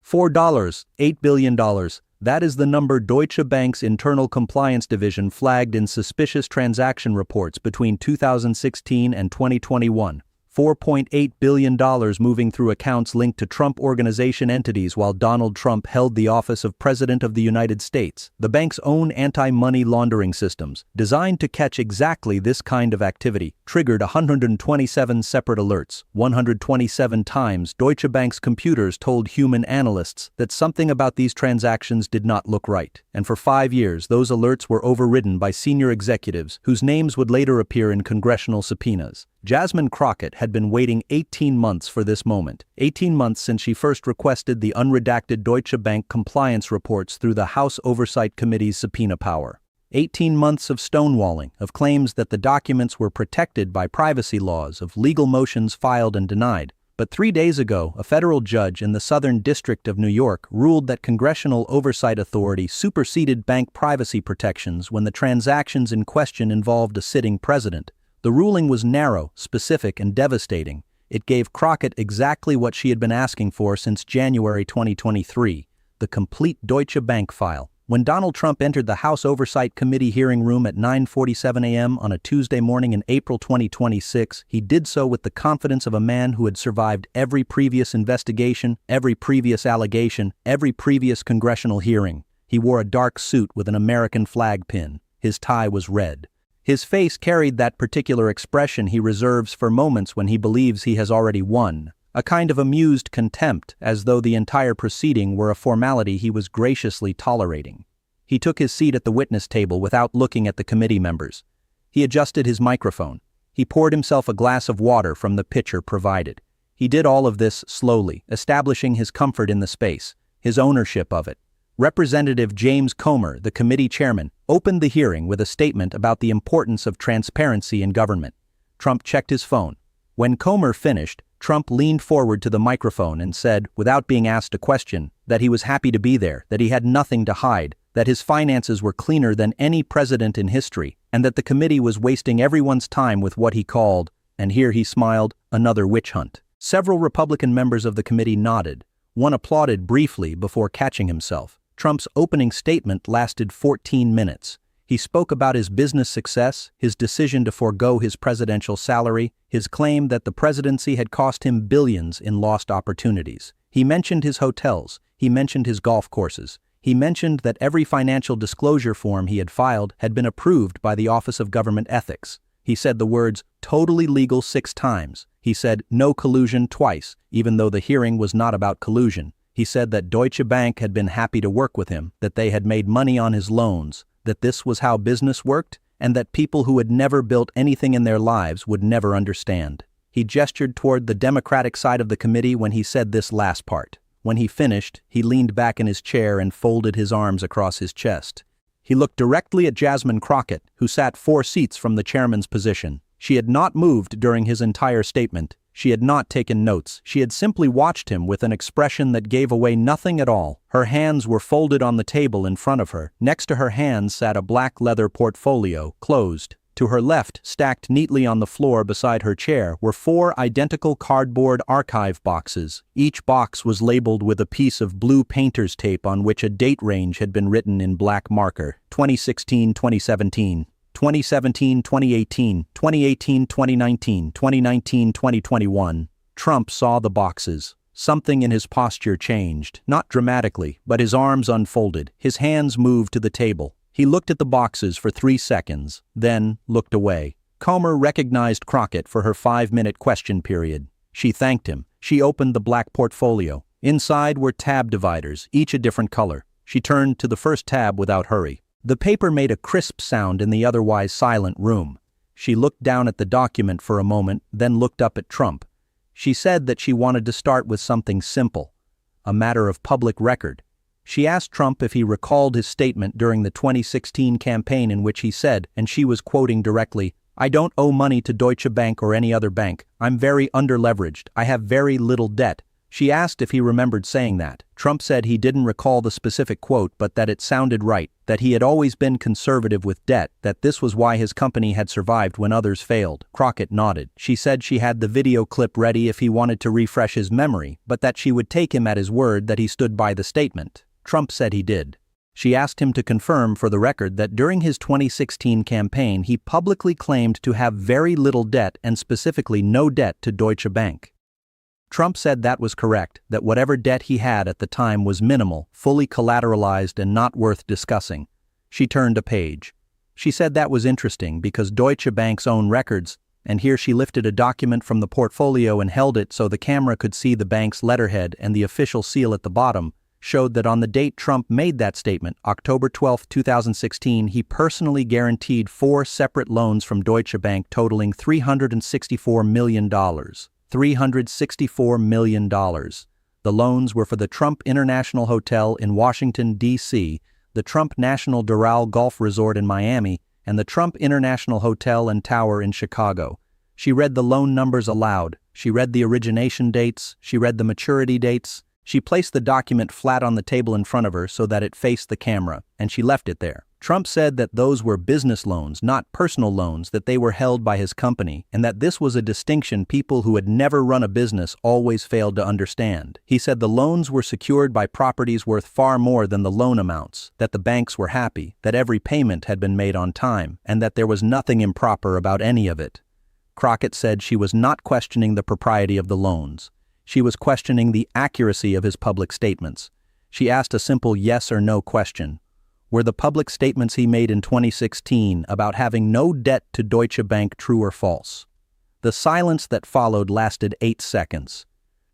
$8 billion. That is the number Deutsche Bank's internal compliance division flagged in suspicious transaction reports between 2016 and 2021. $4.8 billion moving through accounts linked to Trump Organization entities while Donald Trump held the office of President of the United States. The bank's own anti-money laundering systems, designed to catch exactly this kind of activity, triggered 127 separate alerts. 127 times Deutsche Bank's computers told human analysts that something about these transactions did not look right. And for 5 years, those alerts were overridden by senior executives whose names would later appear in congressional subpoenas. Jasmine Crockett had been waiting 18 months for this moment, 18 months since she first requested the unredacted Deutsche Bank compliance reports through the House Oversight Committee's subpoena power. 18 months of stonewalling, of claims that the documents were protected by privacy laws, of legal motions filed and denied. But 3 days ago, a federal judge in the Southern District of New York ruled that congressional oversight authority superseded bank privacy protections when the transactions in question involved a sitting president. The ruling was narrow, specific, and devastating. It gave Crockett exactly what she had been asking for since January 2023, the complete Deutsche Bank file. When Donald Trump entered the House Oversight Committee hearing room at 9:47 a.m. on a Tuesday morning in April 2026, he did so with the confidence of a man who had survived every previous investigation, every previous allegation, every previous congressional hearing. He wore a dark suit with an American flag pin. His tie was red. His face carried that particular expression he reserves for moments when he believes he has already won, a kind of amused contempt, as though the entire proceeding were a formality he was graciously tolerating. He took his seat at the witness table without looking at the committee members. He adjusted his microphone. He poured himself a glass of water from the pitcher provided. He did all of this slowly, establishing his comfort in the space, his ownership of it. Representative James Comer, the committee chairman, opened the hearing with a statement about the importance of transparency in government. Trump checked his phone. When Comer finished, Trump leaned forward to the microphone and said, without being asked a question, that he was happy to be there, that he had nothing to hide, that his finances were cleaner than any president in history, and that the committee was wasting everyone's time with what he called, and here he smiled, another witch hunt. Several Republican members of the committee nodded. One applauded briefly before catching himself. Trump's opening statement lasted 14 minutes. He spoke about his business success, his decision to forego his presidential salary, his claim that the presidency had cost him billions in lost opportunities. He mentioned his hotels. He mentioned his golf courses. He mentioned that every financial disclosure form he had filed had been approved by the Office of Government Ethics. He said the words, totally legal 6 times. He said, no collusion twice, even though the hearing was not about collusion. He said that Deutsche Bank had been happy to work with him, that they had made money on his loans, that this was how business worked, and that people who had never built anything in their lives would never understand. He gestured toward the Democratic side of the committee when he said this last part. When he finished, he leaned back in his chair and folded his arms across his chest. He looked directly at Jasmine Crockett, who sat 4 seats from the chairman's position. She had not moved during his entire statement. She had not taken notes. She had simply watched him with an expression that gave away nothing at all. Her hands were folded on the table in front of her. Next to her hands sat a black leather portfolio, closed. To her left, stacked neatly on the floor beside her chair, were 4 identical cardboard archive boxes. Each box was labeled with a piece of blue painter's tape on which a date range had been written in black marker. 2016-2017. 2017-2018, 2018-2019, 2019-2021. Trump saw the boxes. Something in his posture changed, not dramatically, but his arms unfolded, his hands moved to the table. He looked at the boxes for 3 seconds, then looked away. Comer recognized Crockett for her 5-minute question period. She thanked him. She opened the black portfolio. Inside were tab dividers, each a different color. She turned to the first tab without hurry. The paper made a crisp sound in the otherwise silent room. She looked down at the document for a moment, then looked up at Trump. She said that she wanted to start with something simple, a matter of public record. She asked Trump if he recalled his statement during the 2016 campaign in which he said, and she was quoting directly, "I don't owe money to Deutsche Bank or any other bank. I'm very underleveraged. I have very little debt. She asked if he remembered saying that. Trump said he didn't recall the specific quote but that it sounded right, that he had always been conservative with debt, that this was why his company had survived when others failed. Crockett nodded. She said she had the video clip ready if he wanted to refresh his memory, but that she would take him at his word that he stood by the statement. Trump said he did. She asked him to confirm for the record that during his 2016 campaign he publicly claimed to have very little debt and specifically no debt to Deutsche Bank. Trump said that was correct, that whatever debt he had at the time was minimal, fully collateralized and not worth discussing. She turned a page. She said that was interesting because Deutsche Bank's own records, and here she lifted a document from the portfolio and held it so the camera could see the bank's letterhead and the official seal at the bottom, showed that on the date Trump made that statement, October 12, 2016, he personally guaranteed 4 separate loans from Deutsche Bank totaling $364 million. $364 million. The loans were for the Trump International Hotel in Washington, D.C., the Trump National Doral Golf Resort in Miami, and the Trump International Hotel and Tower in Chicago. She read the loan numbers aloud. She read the origination dates. She read the maturity dates. She placed the document flat on the table in front of her so that it faced the camera, and she left it there. Trump said that those were business loans, not personal loans, that they were held by his company, and that this was a distinction people who had never run a business always failed to understand. He said the loans were secured by properties worth far more than the loan amounts, that the banks were happy, that every payment had been made on time, and that there was nothing improper about any of it. Crockett said she was not questioning the propriety of the loans. She was questioning the accuracy of his public statements. She asked a simple yes or no question. Were the public statements he made in 2016 about having no debt to Deutsche Bank true or false? The silence that followed lasted 8 seconds.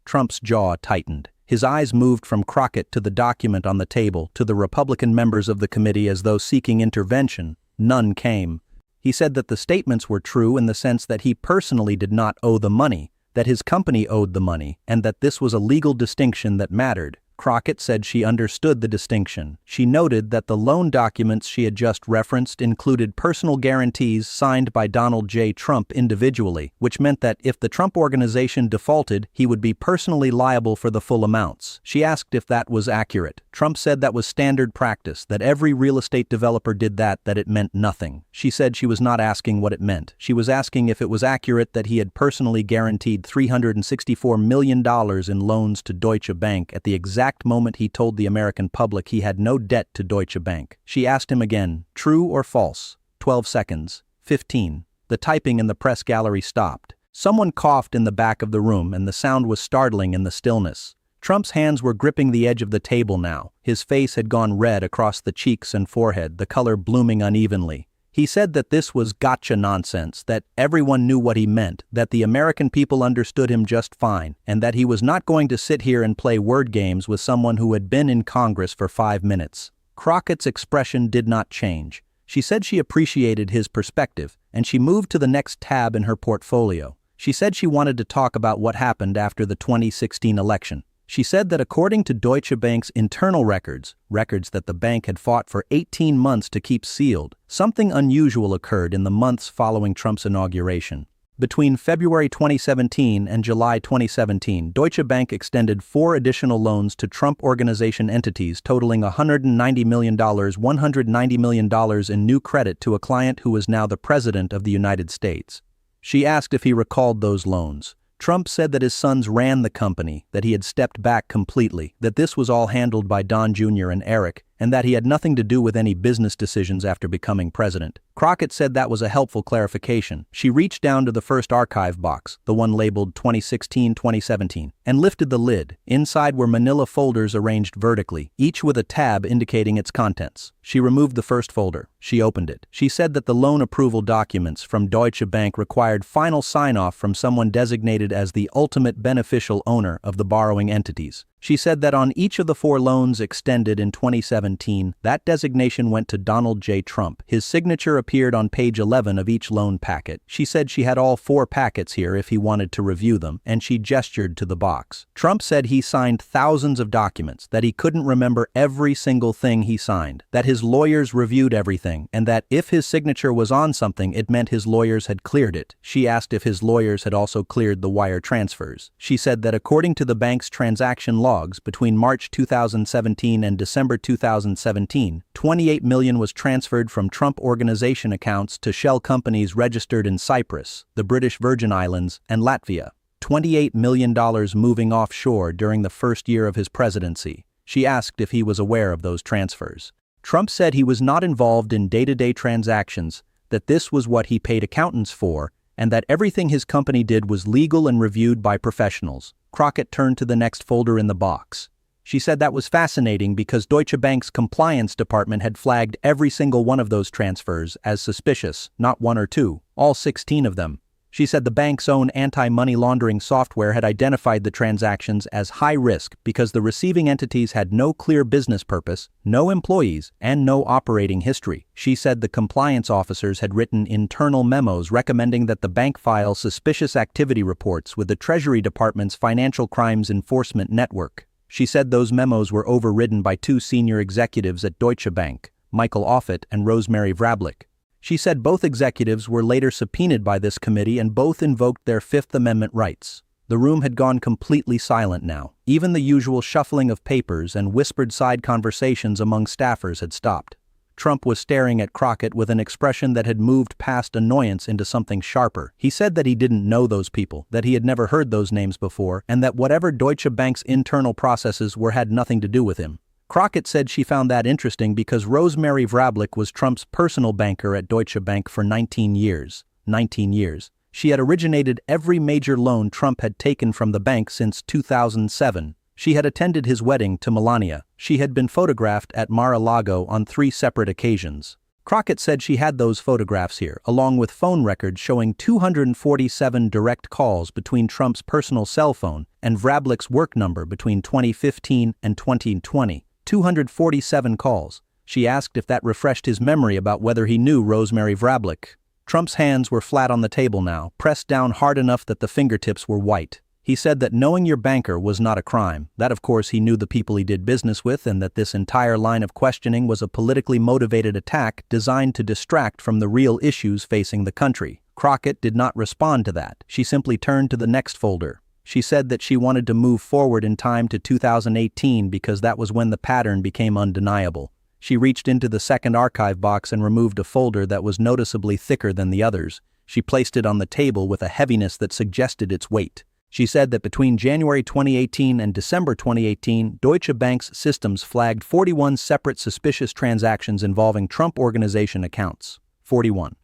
Trump's jaw tightened. His eyes moved from Crockett to the document on the table to the Republican members of the committee as though seeking intervention. None came. He said that the statements were true in the sense that he personally did not owe the money, that his company owed the money, and that this was a legal distinction that mattered. Crockett said she understood the distinction. She noted that the loan documents she had just referenced included personal guarantees signed by Donald J. Trump individually, which meant that if the Trump organization defaulted, he would be personally liable for the full amounts. She asked if that was accurate. Trump said that was standard practice, that every real estate developer did that it meant nothing. She said she was not asking what it meant. She was asking if it was accurate that he had personally guaranteed $364 million in loans to Deutsche Bank at the exact moment he told the American public he had no debt to Deutsche Bank. She asked him again, true or false? 12 seconds. 15. The typing in the press gallery stopped. Someone coughed in the back of the room and the sound was startling in the stillness. Trump's hands were gripping the edge of the table now. His face had gone red across the cheeks and forehead, the color blooming unevenly. He said that this was gotcha nonsense, that everyone knew what he meant, that the American people understood him just fine, and that he was not going to sit here and play word games with someone who had been in Congress for 5 minutes. Crockett's expression did not change. She said she appreciated his perspective, and she moved to the next tab in her portfolio. She said she wanted to talk about what happened after the 2016 election. She said that according to Deutsche Bank's internal records that the bank had fought for 18 months to keep sealed, something unusual occurred in the months following Trump's inauguration. Between February 2017 and July 2017, Deutsche Bank extended 4 additional loans to Trump Organization entities totaling $190 million in new credit to a client who is now the President of the United States. She asked if he recalled those loans. Trump said that his sons ran the company, that he had stepped back completely, that this was all handled by Don Jr. and Eric, and that he had nothing to do with any business decisions after becoming president. Crockett said that was a helpful clarification. She reached down to the first archive box, the one labeled 2016-2017, and lifted the lid. Inside were manila folders arranged vertically, each with a tab indicating its contents. She removed the first folder. She opened it. She said that the loan approval documents from Deutsche Bank required final sign-off from someone designated as the ultimate beneficial owner of the borrowing entities. She said that on each of the 4 loans extended in 2017, that designation went to Donald J. Trump. His signature appeared on page 11 of each loan packet. She said she had all 4 packets here if he wanted to review them, and she gestured to the box. Trump said he signed thousands of documents, that he couldn't remember every single thing he signed, that his lawyers reviewed everything, and that if his signature was on something, it meant his lawyers had cleared it. She asked if his lawyers had also cleared the wire transfers. She said that according to the bank's transaction logs, between March 2017 and December 2017, $28 million was transferred from Trump Organization accounts to shell companies registered in Cyprus, the British Virgin Islands, and Latvia. $28 million moving offshore during the first year of his presidency. She asked if he was aware of those transfers. Trump said he was not involved in day-to-day transactions, that this was what he paid accountants for, and that everything his company did was legal and reviewed by professionals. Crockett turned to the next folder in the box. She said that was fascinating because Deutsche Bank's compliance department had flagged every single one of those transfers as suspicious, not 1 or 2, all 16 of them. She said the bank's own anti-money laundering software had identified the transactions as high risk because the receiving entities had no clear business purpose, no employees, and no operating history. She said the compliance officers had written internal memos recommending that the bank file suspicious activity reports with the Treasury Department's Financial Crimes Enforcement Network. She said those memos were overridden by 2 senior executives at Deutsche Bank, Michael Offit and Rosemary Vrablic. She said both executives were later subpoenaed by this committee and both invoked their Fifth Amendment rights. The room had gone completely silent now. Even the usual shuffling of papers and whispered side conversations among staffers had stopped. Trump was staring at Crockett with an expression that had moved past annoyance into something sharper. He said that he didn't know those people, that he had never heard those names before, and that whatever Deutsche Bank's internal processes were had nothing to do with him. Crockett said she found that interesting because Rosemary Vrablic was Trump's personal banker at Deutsche Bank for 19 years. 19 years. She had originated every major loan Trump had taken from the bank since 2007. She had attended his wedding to Melania. She had been photographed at Mar-a-Lago on 3 separate occasions. Crockett said she had those photographs here, along with phone records showing 247 direct calls between Trump's personal cell phone and Vrablic's work number between 2015 and 2020. 247 calls. She asked if that refreshed his memory about whether he knew Rosemary Vrablic. Trump's hands were flat on the table now, pressed down hard enough that the fingertips were white. He said that knowing your banker was not a crime, that of course he knew the people he did business with, and that this entire line of questioning was a politically motivated attack designed to distract from the real issues facing the country. Crockett did not respond to that. She simply turned to the next folder. She said that she wanted to move forward in time to 2018 because that was when the pattern became undeniable. She reached into the second archive box and removed a folder that was noticeably thicker than the others. She placed it on the table with a heaviness that suggested its weight. She said that between January 2018 and December 2018, Deutsche Bank's systems flagged 41 separate suspicious transactions involving Trump Organization accounts. 41.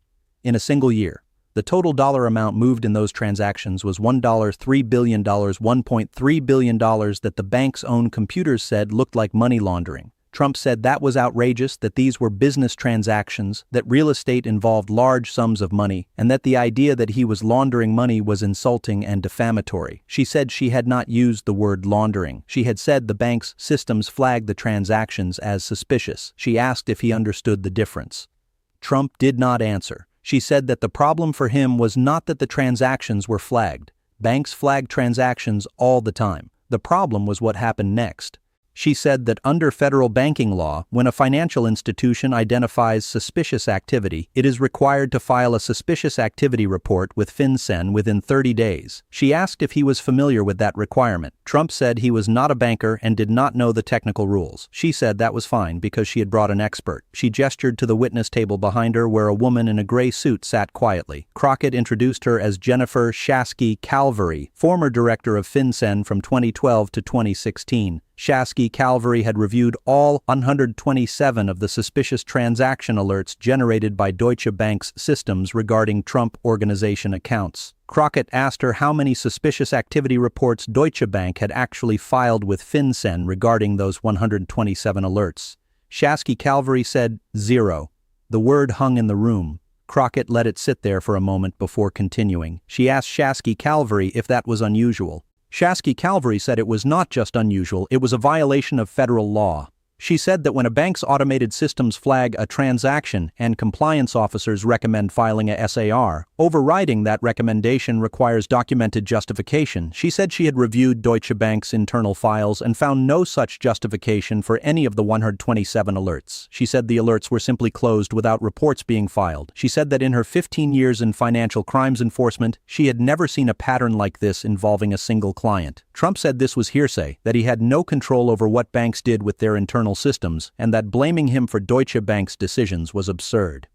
In a single year. The total dollar amount moved in those transactions was $1.3 billion, $1.3 billion that the bank's own computers said looked like money laundering. Trump said that was outrageous, that these were business transactions, that real estate involved large sums of money, and that the idea that he was laundering money was insulting and defamatory. She said she had not used the word laundering. She had said the bank's systems flagged the transactions as suspicious. She asked if he understood the difference. Trump did not answer. She said that the problem for him was not that the transactions were flagged. Banks flag transactions all the time. The problem was what happened next. She said that under federal banking law, when a financial institution identifies suspicious activity, it is required to file a suspicious activity report with FinCEN within 30 days. She asked if he was familiar with that requirement. Trump said he was not a banker and did not know the technical rules. She said that was fine because she had brought an expert. She gestured to the witness table behind her where a woman in a gray suit sat quietly. Crockett introduced her as Jennifer Shasky-Calvary, former director of FinCEN from 2012 to 2016. Shasky-Calvary had reviewed all 127 of the suspicious transaction alerts generated by Deutsche Bank's systems regarding Trump Organization accounts. Crockett asked her how many suspicious activity reports Deutsche Bank had actually filed with FinCEN regarding those 127 alerts. Shasky-Calvary said 0. The word hung in the room. Crockett let it sit there for a moment before continuing. She asked Shasky-Calvary if that was unusual. Shasky-Calvary said it was not just unusual, it was a violation of federal law. She said that when a bank's automated systems flag a transaction and compliance officers recommend filing a SAR, overriding that recommendation requires documented justification. She said she had reviewed Deutsche Bank's internal files and found no such justification for any of the 127 alerts. She said the alerts were simply closed without reports being filed. She said that in her 15 years in financial crimes enforcement, she had never seen a pattern like this involving a single client. Trump said this was hearsay, that he had no control over what banks did with their internal systems, and that blaming him for Deutsche Bank's decisions was absurd.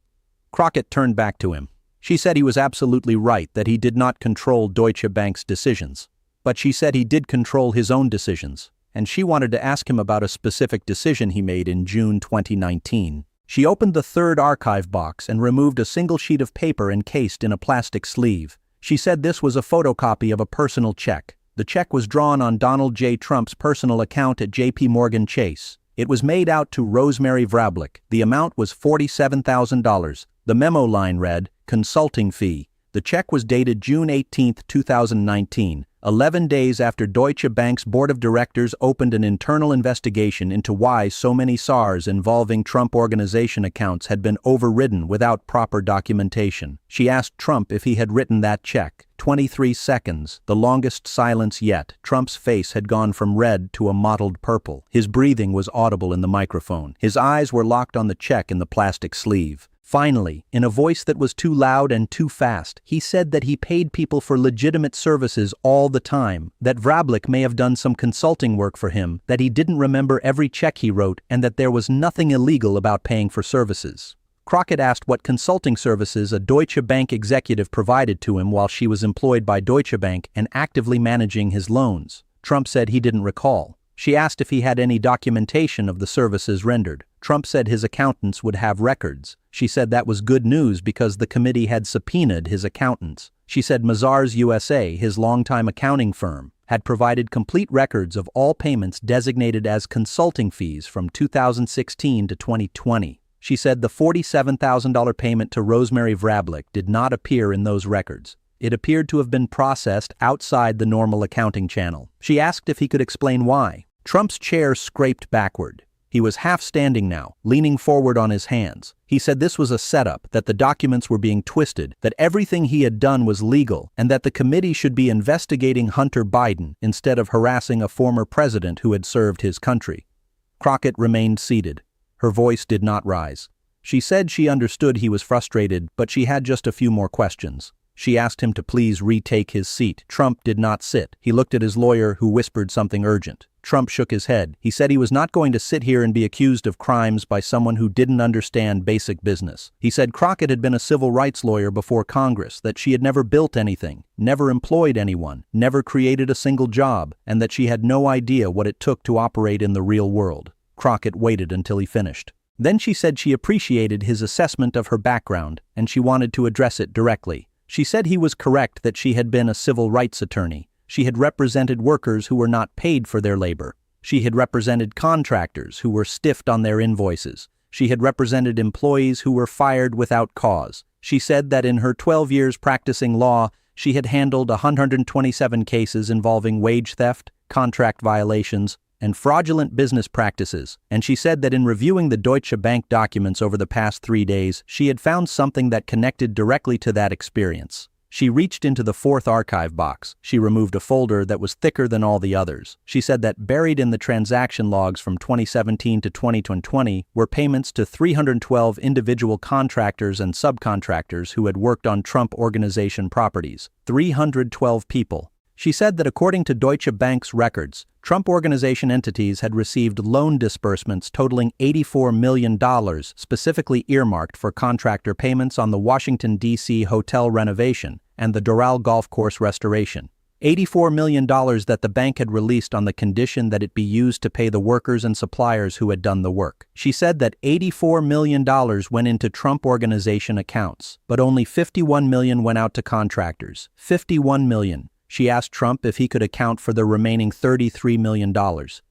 Crockett turned back to him. She said he was absolutely right that he did not control Deutsche Bank's decisions. But she said he did control his own decisions, and she wanted to ask him about a specific decision he made in June 2019. She opened the third archive box and removed a single sheet of paper encased in a plastic sleeve. She said this was a photocopy of a personal check. The check was drawn on Donald J. Trump's personal account at J.P. Morgan Chase. It was made out to Rosemary Vrablic. The amount was $47,000. The memo line read, "Consulting fee." The check was dated June 18, 2019, 11 days after Deutsche Bank's board of directors opened an internal investigation into why so many SARs involving Trump Organization accounts had been overridden without proper documentation. She asked Trump if he had written that check. 23 seconds, the longest silence yet. Trump's face had gone from red to a mottled purple. His breathing was audible in the microphone. His eyes were locked on the check in the plastic sleeve. Finally, in a voice that was too loud and too fast, he said that he paid people for legitimate services all the time, that Vrablic may have done some consulting work for him, that he didn't remember every check he wrote, and that there was nothing illegal about paying for services. Crockett asked what consulting services a Deutsche Bank executive provided to him while she was employed by Deutsche Bank and actively managing his loans. Trump said he didn't recall. She asked if he had any documentation of the services rendered. Trump said his accountants would have records. She said that was good news because the committee had subpoenaed his accountants. She said Mazars USA, his longtime accounting firm, had provided complete records of all payments designated as consulting fees from 2016 to 2020. She said the $47,000 payment to Rosemary Vrablic did not appear in those records. It appeared to have been processed outside the normal accounting channel. She asked if he could explain why. Trump's chair scraped backward. He was half standing now, leaning forward on his hands. He said this was a setup, that the documents were being twisted, that everything he had done was legal, and that the committee should be investigating Hunter Biden instead of harassing a former president who had served his country. Crockett remained seated. Her voice did not rise. She said she understood he was frustrated, but she had just a few more questions. She asked him to please retake his seat. Trump did not sit. He looked at his lawyer, who whispered something urgent. Trump shook his head. He said he was not going to sit here and be accused of crimes by someone who didn't understand basic business. He said Crockett had been a civil rights lawyer before Congress, that she had never built anything, never employed anyone, never created a single job, and that she had no idea what it took to operate in the real world. Crockett waited until he finished. Then she said she appreciated his assessment of her background, and she wanted to address it directly. She said he was correct that she had been a civil rights attorney. She had represented workers who were not paid for their labor. She had represented contractors who were stiffed on their invoices. She had represented employees who were fired without cause. She said that in her 12 years practicing law, she had handled 127 cases involving wage theft, contract violations, and fraudulent business practices, and she said that in reviewing the Deutsche Bank documents over the past 3 days, she had found something that connected directly to that experience. She reached into the fourth archive box. She removed a folder that was thicker than all the others. She said that buried in the transaction logs from 2017 to 2020 were payments to 312 individual contractors and subcontractors who had worked on Trump Organization properties. 312 people. She said that according to Deutsche Bank's records, Trump Organization entities had received loan disbursements totaling $84 million specifically earmarked for contractor payments on the Washington, D.C. hotel renovation and the Doral Golf Course restoration. $84 million that the bank had released on the condition that it be used to pay the workers and suppliers who had done the work. She said that $84 million went into Trump Organization accounts, but only $51 million went out to contractors. $51 million. She asked Trump if he could account for the remaining $33 million.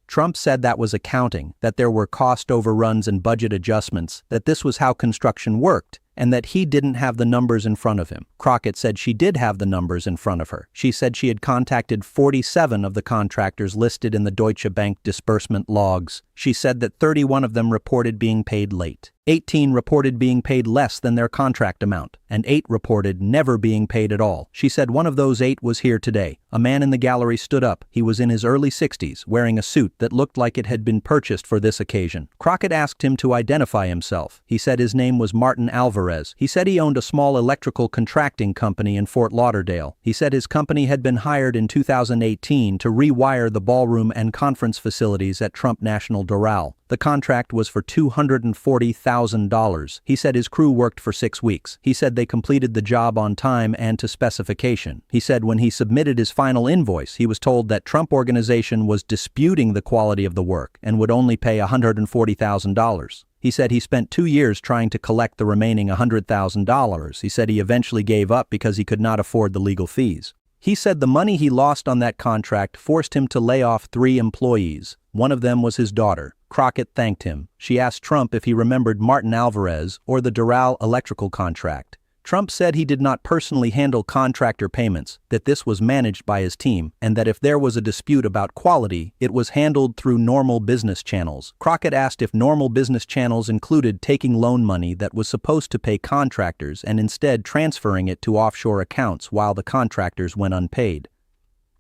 Trump said that was accounting, that there were cost overruns and budget adjustments, that this was how construction worked, and that he didn't have the numbers in front of him. Crockett said she did have the numbers in front of her. She said she had contacted 47 of the contractors listed in the Deutsche Bank disbursement logs. She said that 31 of them reported being paid late. 18 reported being paid less than their contract amount, and 8 reported never being paid at all. She said one of those 8 was here today. A man in the gallery stood up. He was in his early 60s, wearing a suit that looked like it had been purchased for this occasion. Crockett asked him to identify himself. He said his name was Martin Alvarez. He said he owned a small electrical contracting company in Fort Lauderdale. He said his company had been hired in 2018 to rewire the ballroom and conference facilities at Trump National Doral. The contract was for $240,000. He said his crew worked for 6 weeks. He said they completed the job on time and to specification. He said when he submitted his final invoice, he was told that Trump Organization was disputing the quality of the work and would only pay $140,000. He said he spent 2 years trying to collect the remaining $100,000. He said he eventually gave up because he could not afford the legal fees. He said the money he lost on that contract forced him to lay off 3 employees. One of them was his daughter. Crockett thanked him. She asked Trump if he remembered Martin Alvarez or the Doral electrical contract. Trump said he did not personally handle contractor payments, that this was managed by his team, and that if there was a dispute about quality, it was handled through normal business channels. Crockett asked if normal business channels included taking loan money that was supposed to pay contractors and instead transferring it to offshore accounts while the contractors went unpaid.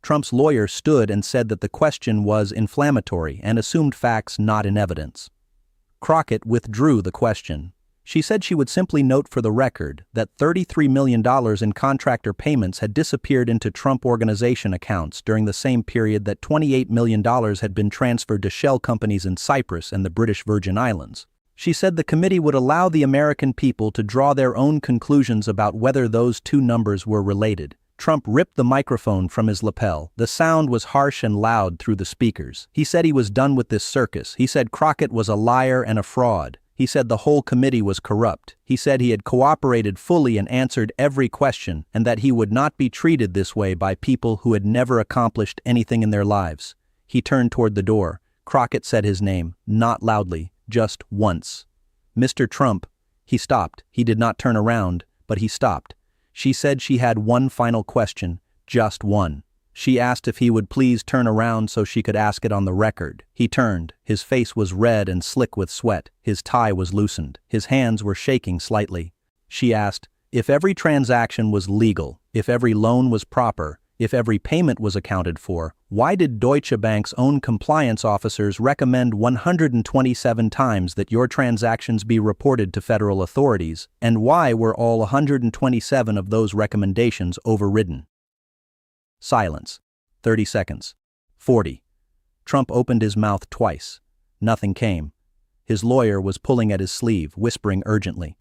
Trump's lawyer stood and said that the question was inflammatory and assumed facts not in evidence. Crockett withdrew the question. She said she would simply note for the record that $33 million in contractor payments had disappeared into Trump Organization accounts during the same period that $28 million had been transferred to shell companies in Cyprus and the British Virgin Islands. She said the committee would allow the American people to draw their own conclusions about whether those two numbers were related. Trump ripped the microphone from his lapel. The sound was harsh and loud through the speakers. He said he was done with this circus. He said Crockett was a liar and a fraud. He said the whole committee was corrupt. He said he had cooperated fully and answered every question, and that he would not be treated this way by people who had never accomplished anything in their lives. He turned toward the door. Crockett said his name, not loudly, just once. Mr. Trump. He stopped. He did not turn around, but he stopped. She said she had one final question, just one. She asked if he would please turn around so she could ask it on the record. He turned. His face was red and slick with sweat. His tie was loosened. His hands were shaking slightly. She asked, if every transaction was legal, if every loan was proper, if every payment was accounted for, why did Deutsche Bank's own compliance officers recommend 127 times that your transactions be reported to federal authorities, and why were all 127 of those recommendations overridden? Silence. 30 seconds. 40. Trump opened his mouth twice. Nothing came. His lawyer was pulling at his sleeve, whispering urgently.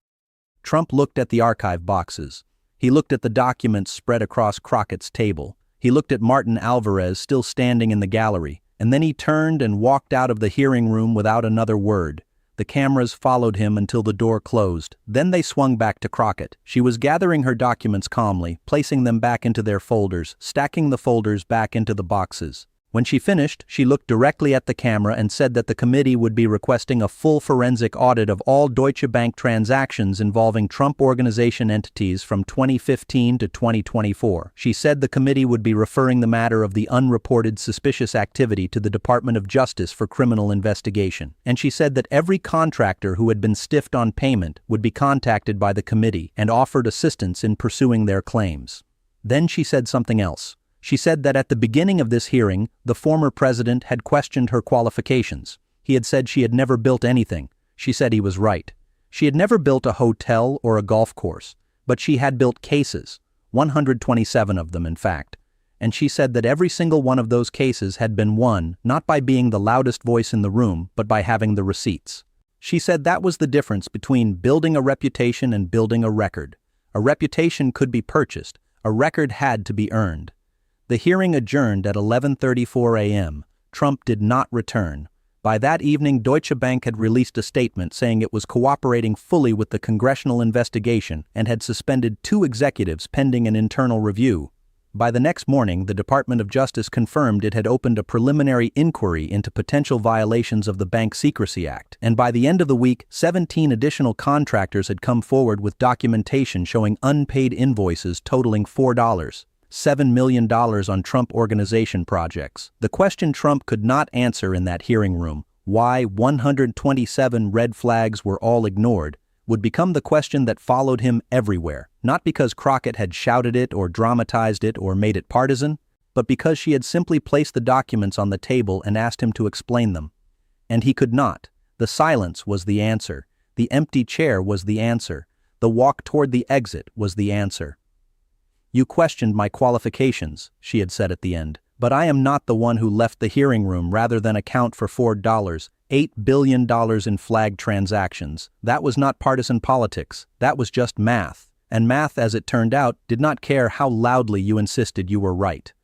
Trump looked at the archive boxes. He looked at the documents spread across Crockett's table. He looked at Martin Alvarez still standing in the gallery, and then he turned and walked out of the hearing room without another word. The cameras followed him until the door closed. Then they swung back to Crockett. She was gathering her documents calmly, placing them back into their folders, stacking the folders back into the boxes. When she finished, she looked directly at the camera and said that the committee would be requesting a full forensic audit of all Deutsche Bank transactions involving Trump Organization entities from 2015 to 2024. She said the committee would be referring the matter of the unreported suspicious activity to the Department of Justice for criminal investigation. And she said that every contractor who had been stiffed on payment would be contacted by the committee and offered assistance in pursuing their claims. Then she said something else. She said that at the beginning of this hearing, the former president had questioned her qualifications. He had said she had never built anything. She said he was right. She had never built a hotel or a golf course, but she had built cases, 127 of them in fact. And she said that every single one of those cases had been won not by being the loudest voice in the room, but by having the receipts. She said that was the difference between building a reputation and building a record. A reputation could be purchased. A record had to be earned. The hearing adjourned at 11:34 a.m. Trump did not return. By that evening, Deutsche Bank had released a statement saying it was cooperating fully with the congressional investigation and had suspended 2 executives pending an internal review. By the next morning, the Department of Justice confirmed it had opened a preliminary inquiry into potential violations of the Bank Secrecy Act, and by the end of the week, 17 additional contractors had come forward with documentation showing unpaid invoices totaling $7 million on Trump Organization projects. The question Trump could not answer in that hearing room, why 127 red flags were all ignored, would become the question that followed him everywhere, not because Crockett had shouted it or dramatized it or made it partisan, but because she had simply placed the documents on the table and asked him to explain them. And he could not. The silence was the answer. The empty chair was the answer. The walk toward the exit was the answer. "You questioned my qualifications," she had said at the end, "but I am not the one who left the hearing room rather than account for $8 billion in flagged transactions. That was not partisan politics, that was just math. And math, as it turned out, did not care how loudly you insisted you were right."